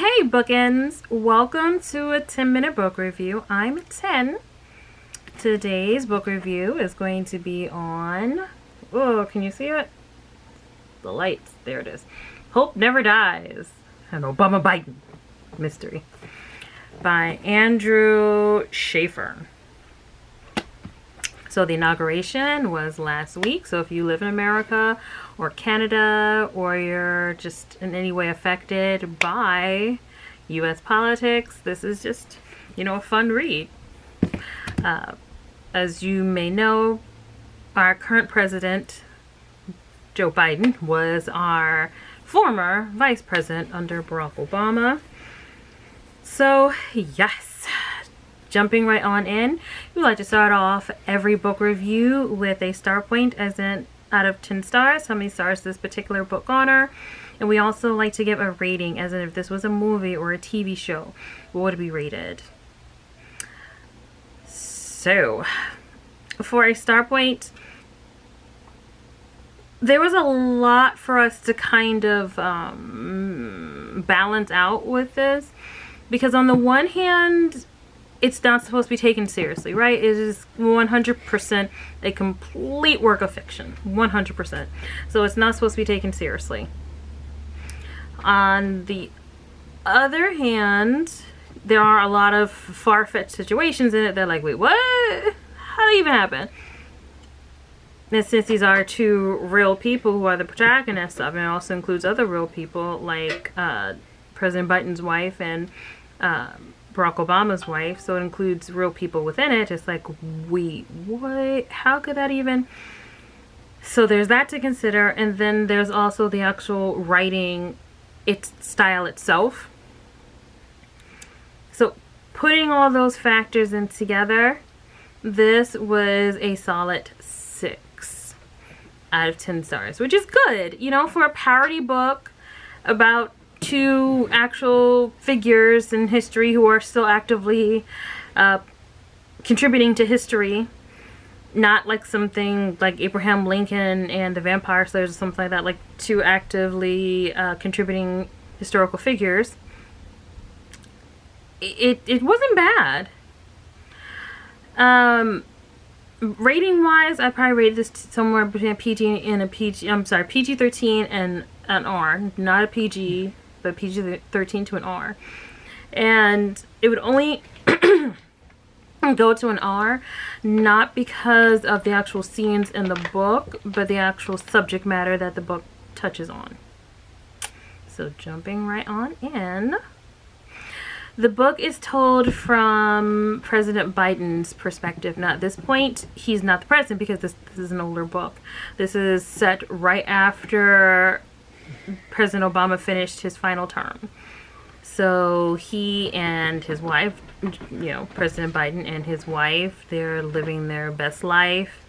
Hey Bookends, welcome to a 10-minute book review. I'm 10. Today's book review is going to be on, oh, can you see it? The lights, there it is. Hope Never Dies, an Obama Biden mystery by Andrew Shaffer. So the inauguration was last week, so if you live in America or Canada or you're just in any way affected by U.S. politics, this is just, a fun read. As you may know, our current president, Joe Biden, was our former vice president under Barack Obama. So, yes. Jumping right on in, we like to start off every book review with a star point, as in out of 10 stars, how many stars this particular book garner. And we also like to give a rating, as in if this was a movie or a TV show, what would it be rated? So, for a star point, there was a lot for us to kind of balance out with this, because on the one hand, it's not supposed to be taken seriously, right? It is 100% a complete work of fiction. 100%. So it's not supposed to be taken seriously. On the other hand, there are a lot of far-fetched situations in it that are like, wait, what? How did it even happen? And since these are two real people who are the protagonists of it, it also includes other real people like President Biden's wife and Barack Obama's wife, so it includes real people within it. It's like, wait, what? How could that even? So there's that to consider, and then there's also the actual writing, its style itself. So putting all those factors in together, this was a solid 6 out of 10 stars, which is good, for a parody book about two actual figures in history who are still actively contributing to history. Not like something like Abraham Lincoln and the Vampire Slayers or something like that, like two actively contributing historical figures. It wasn't bad. Rating wise, I probably rated this somewhere between a PG and a PG. I'm sorry, PG-13 and an R, not a PG, but PG-13 to an R. And it would only go to an R, not because of the actual scenes in the book, but the actual subject matter that the book touches on. So jumping right on in. The book is told from President Biden's perspective. Now, at this point, he's not the president because this is an older book. This is set right after President Obama finished his final term. So he and his wife, President Biden and his wife, they're living their best life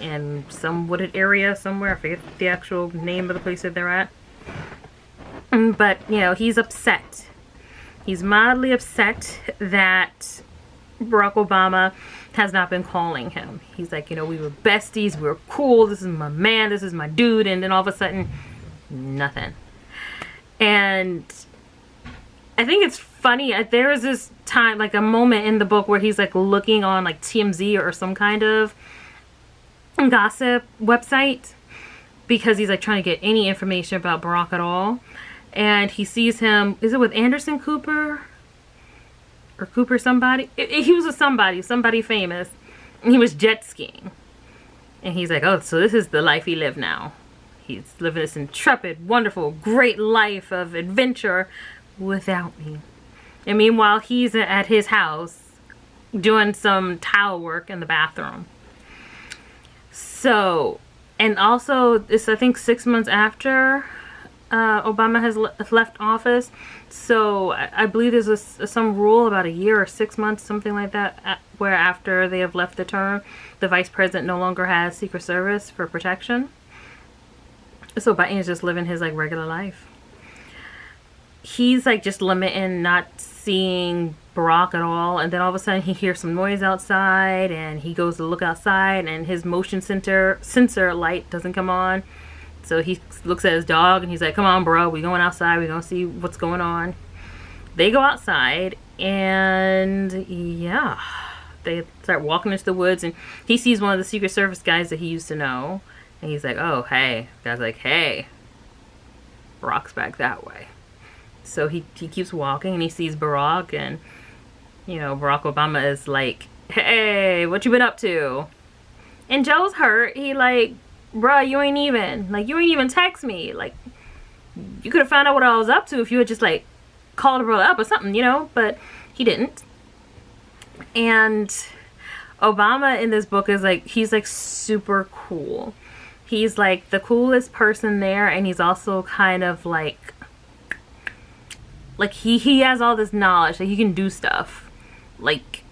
in some wooded area somewhere. I forget the actual name of the place that they're at. But, he's upset. He's mildly upset that Barack Obama has not been calling him. He's like, we were besties, we were cool, this is my man, this is my dude, and then all of a sudden, nothing. And I think it's funny, there was this time, like a moment in the book where he's like looking on like TMZ or some kind of gossip website, because he's like trying to get any information about Barack at all. And he sees him, is it with Anderson Cooper? Or Cooper somebody? He was with somebody famous. And he was jet skiing. And he's like, oh, so this is the life he lived now. He's living this intrepid, wonderful, great life of adventure without me. And meanwhile, he's at his house doing some tile work in the bathroom. So, and also, it's I think 6 months after Obama has left office, so I believe there's some rule about a year or 6 months, something like that, where after they have left the term, the vice president no longer has Secret Service for protection. So Biden is just living his like regular life. He's like just limiting not seeing Barack at all, and then all of a sudden he hears some noise outside, and he goes to look outside, and his motion sensor light doesn't come on. So he looks at his dog and he's like, come on, bro, we going outside, we gonna see what's going on. they go outside, and yeah, they start walking into the woods, and he sees one of the Secret Service guys that he used to know, and he's like, oh, hey. The guy's like, hey, Barack's back that way. So he keeps walking, and he sees Barack, and, you know, Barack Obama is like, hey, what you been up to? And Joe's hurt. He like, bruh, you ain't even text me. Like, you could have found out what I was up to if you had just, like, called a brother up or something, you know? But he didn't. And Obama in this book is, like, he's, like, super cool. He's, like, the coolest person there, and he's also kind of, like he has all this knowledge. Like, he can do stuff. Like,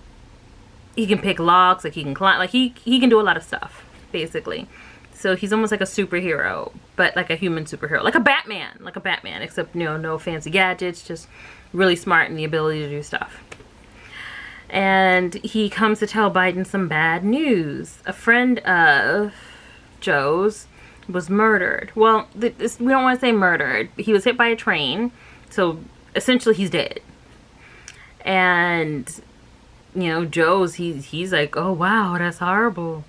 he can pick locks. Like, he can climb. Like, he can do a lot of stuff, basically. So he's almost like a superhero, but like a human superhero. Like a Batman, except, you know, no fancy gadgets, just really smart and the ability to do stuff. And he comes to tell Biden some bad news. A friend of Joe's was murdered. Well, we don't want to say murdered. He was hit by a train, so essentially he's dead. And, you know, Joe's, he's like, oh wow, that's horrible.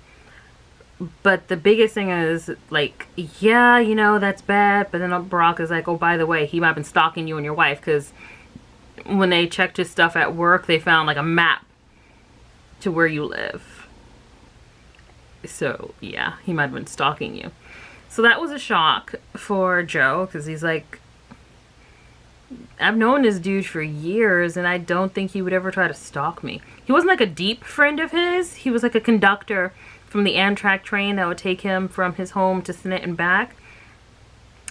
But the biggest thing is, like, yeah, you know, that's bad. But then Barack is like, oh, by the way, he might have been stalking you and your wife, because when they checked his stuff at work, they found, like, a map to where you live. So, yeah, he might have been stalking you. So that was a shock for Joe, because he's like, I've known this dude for years, and I don't think he would ever try to stalk me. He wasn't, like, a deep friend of his. He was, like, a conductor from the Amtrak train that would take him from his home to Senate and back.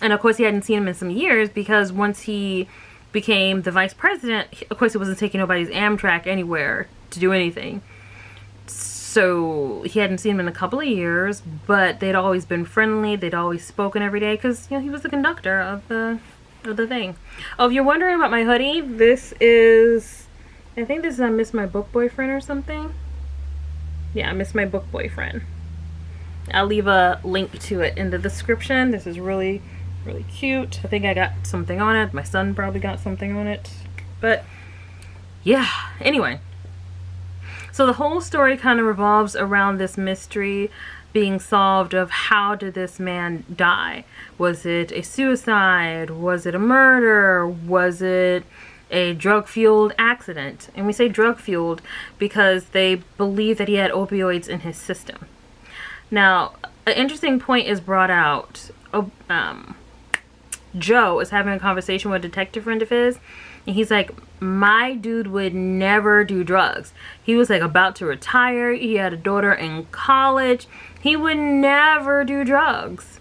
And of course he hadn't seen him in some years, because once he became the vice president, of course he wasn't taking nobody's Amtrak anywhere to do anything. So he hadn't seen him in a couple of years, but they'd always been friendly. They'd always spoken every day, because, you know, he was the conductor of the thing. Oh, if you're wondering about my hoodie, this is, I think this is I Miss My Book Boyfriend or something. Yeah, I Miss My Book Boyfriend. I'll leave a link to it in the description. This is really, really cute. I think I got something on it. My son probably got something on it. But, yeah. Anyway. So the whole story kind of revolves around this mystery being solved of how did this man die? Was it a suicide? Was it a murder? Was it a drug-fueled accident? And we say drug-fueled because they believe that he had opioids in his system. Now, an interesting point is brought out. Joe is having a conversation with a detective friend of his, and he's like, my dude would never do drugs. He was like about to retire. He had a daughter in college. He would never do drugs.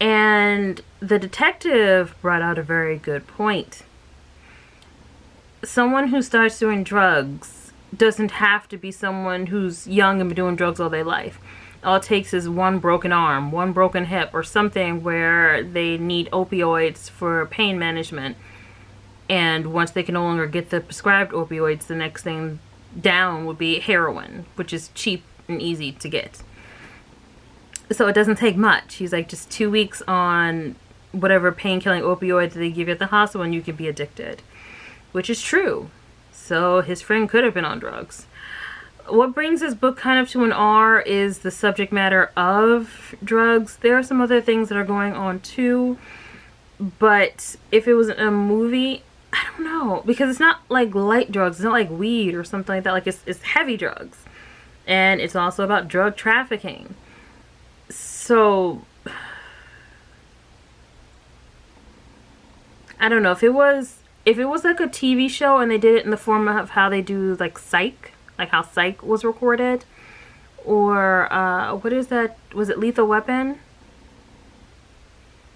And the detective brought out a very good point. Someone who starts doing drugs doesn't have to be someone who's young and been doing drugs all their life. All it takes is one broken arm, one broken hip, or something where they need opioids for pain management. And once they can no longer get the prescribed opioids, the next thing down would be heroin, which is cheap and easy to get. So it doesn't take much. He's like, just 2 weeks on whatever pain-killing opioid that they give you at the hospital and you can be addicted. Which is true. So his friend could have been on drugs. What brings this book kind of to an R is the subject matter of drugs. There are some other things that are going on too. But if it was a movie, I don't know. Because it's not like light drugs. It's not like weed or something like that. Like it's heavy drugs. And it's also about drug trafficking. So I don't know. If it was like a TV show and they did it in the form of how they do like Psych, like how Psych was recorded, or what is that? Was it Lethal Weapon?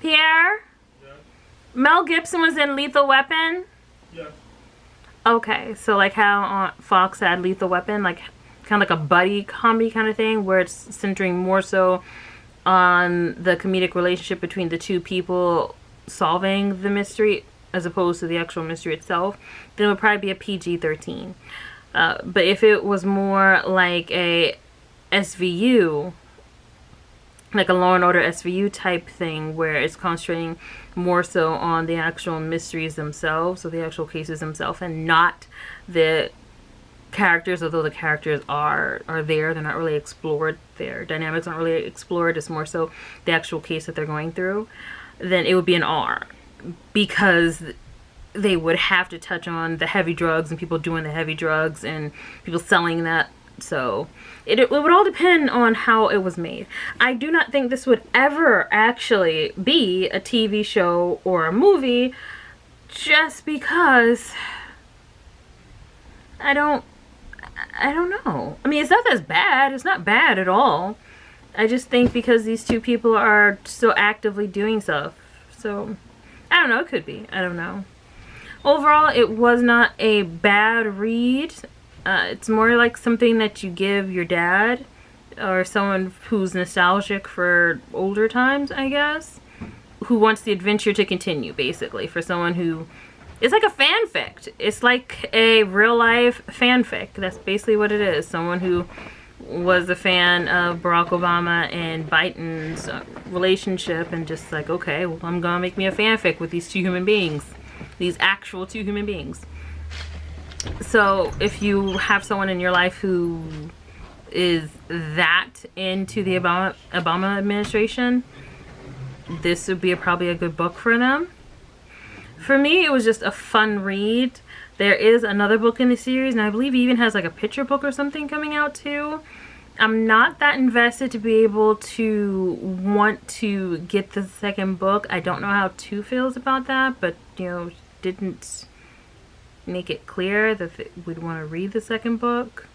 Pierre? Yeah. Mel Gibson was in Lethal Weapon? Yeah. Okay, so like how Fox had Lethal Weapon, like kind of like a buddy comedy kind of thing, where it's centering more so on the comedic relationship between the two people solving the mystery as opposed to the actual mystery itself, then it would probably be a PG-13. But if it was more like a SVU, like a Law and Order SVU type thing, where it's concentrating more so on the actual mysteries themselves, or the actual cases themselves, and not the characters. Although the characters are there, they're not really explored. Their dynamics aren't really explored. It's more so the actual case that they're going through. Then it would be an R, because they would have to touch on the heavy drugs and people doing the heavy drugs and people selling that. So it would all depend on how it was made. I do not think this would ever actually be a TV show or a movie, just because I don't know. I mean, it's not as bad. It's not bad at all. I just think because these two people are so actively doing stuff. So I don't know. It could be. I don't know. Overall, it was not a bad read. It's more like something that you give your dad or someone who's nostalgic for older times, I guess, who wants the adventure to continue, basically. For someone who, it's like a fanfic. It's like a real life fanfic. That's basically what it is. Someone who was a fan of Barack Obama and Biden's relationship, and just like, okay, well, I'm gonna make me a fanfic with these two human beings, these actual two human beings. So if you have someone in your life who is that into the Obama administration, this would be probably a good book for them. For me, it was just a fun read. There is another book in the series, and I believe he even has like a picture book or something coming out too. I'm not that invested to be able to want to get the second book. I don't know how 2 feels about that, but you know, didn't make it clear that we'd want to read the second book.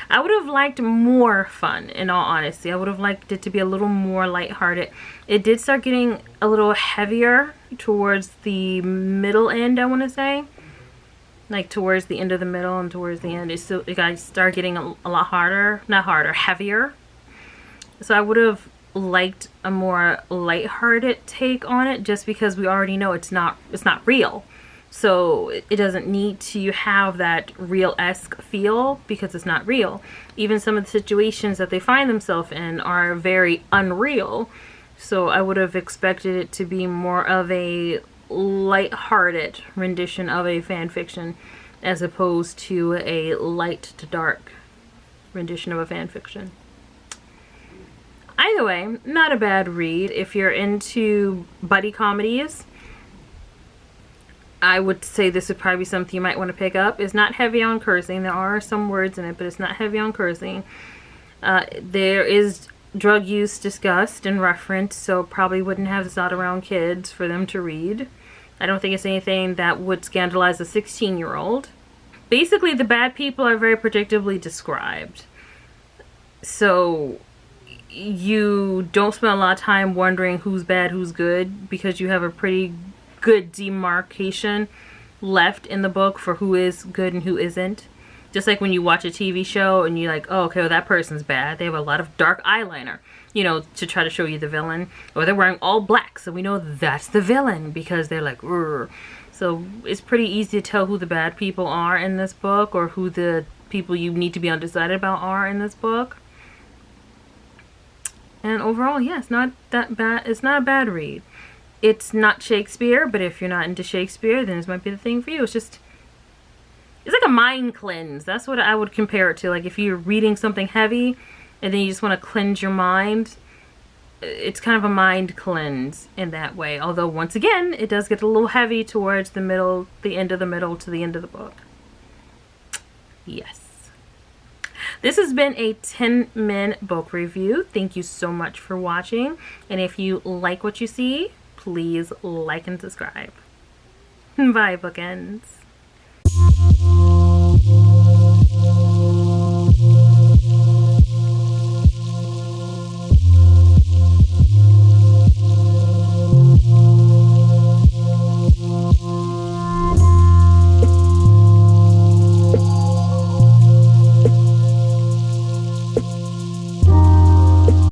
I would have liked more fun, in all honesty. I would have liked it to be a little more lighthearted. It did start getting a little heavier towards the middle end, I want to say. Like towards the end of the middle and towards the end. It got start getting a lot harder. Not harder, heavier. So I would have liked a more lighthearted take on it, just because we already know it's not real. So it doesn't need to have that real-esque feel, because it's not real. Even some of the situations that they find themselves in are very unreal. So I would have expected it to be more of a light-hearted rendition of a fan fiction, as opposed to a light to dark rendition of a fan fiction. Either way, not a bad read. If you're into buddy comedies, I would say this would probably be something you might want to pick up. It's not heavy on cursing. There are some words in it, but it's not heavy on cursing. There is drug use discussed and referenced, so probably wouldn't have this out around kids for them to read. I don't think it's anything that would scandalize a 16-year-old. Basically, the bad people are very predictably described. So you don't spend a lot of time wondering who's bad, who's good, because you have a pretty good demarcation left in the book for who is good and who isn't. Just like when you watch a TV show and you're like, oh, okay, well, that person's bad. They have a lot of dark eyeliner, you know, to try to show you the villain. Or they're wearing all black, so we know that's the villain, because they're like, rrr. So it's pretty easy to tell who the bad people are in this book, or who the people you need to be undecided about are in this book. And overall, yeah, it's not that bad. It's not a bad read. It's not Shakespeare, but if you're not into Shakespeare, then this might be the thing for you. It's like a mind cleanse. That's what I would compare it to. Like if you're reading something heavy and then you just want to cleanse your mind, it's kind of a mind cleanse in that way. Although once again, it does get a little heavy towards the middle, the end of the middle to the end of the book. Yes. This has been a 10-minute book review. Thank you so much for watching. And if you like what you see, please like and subscribe. Bye, bookends.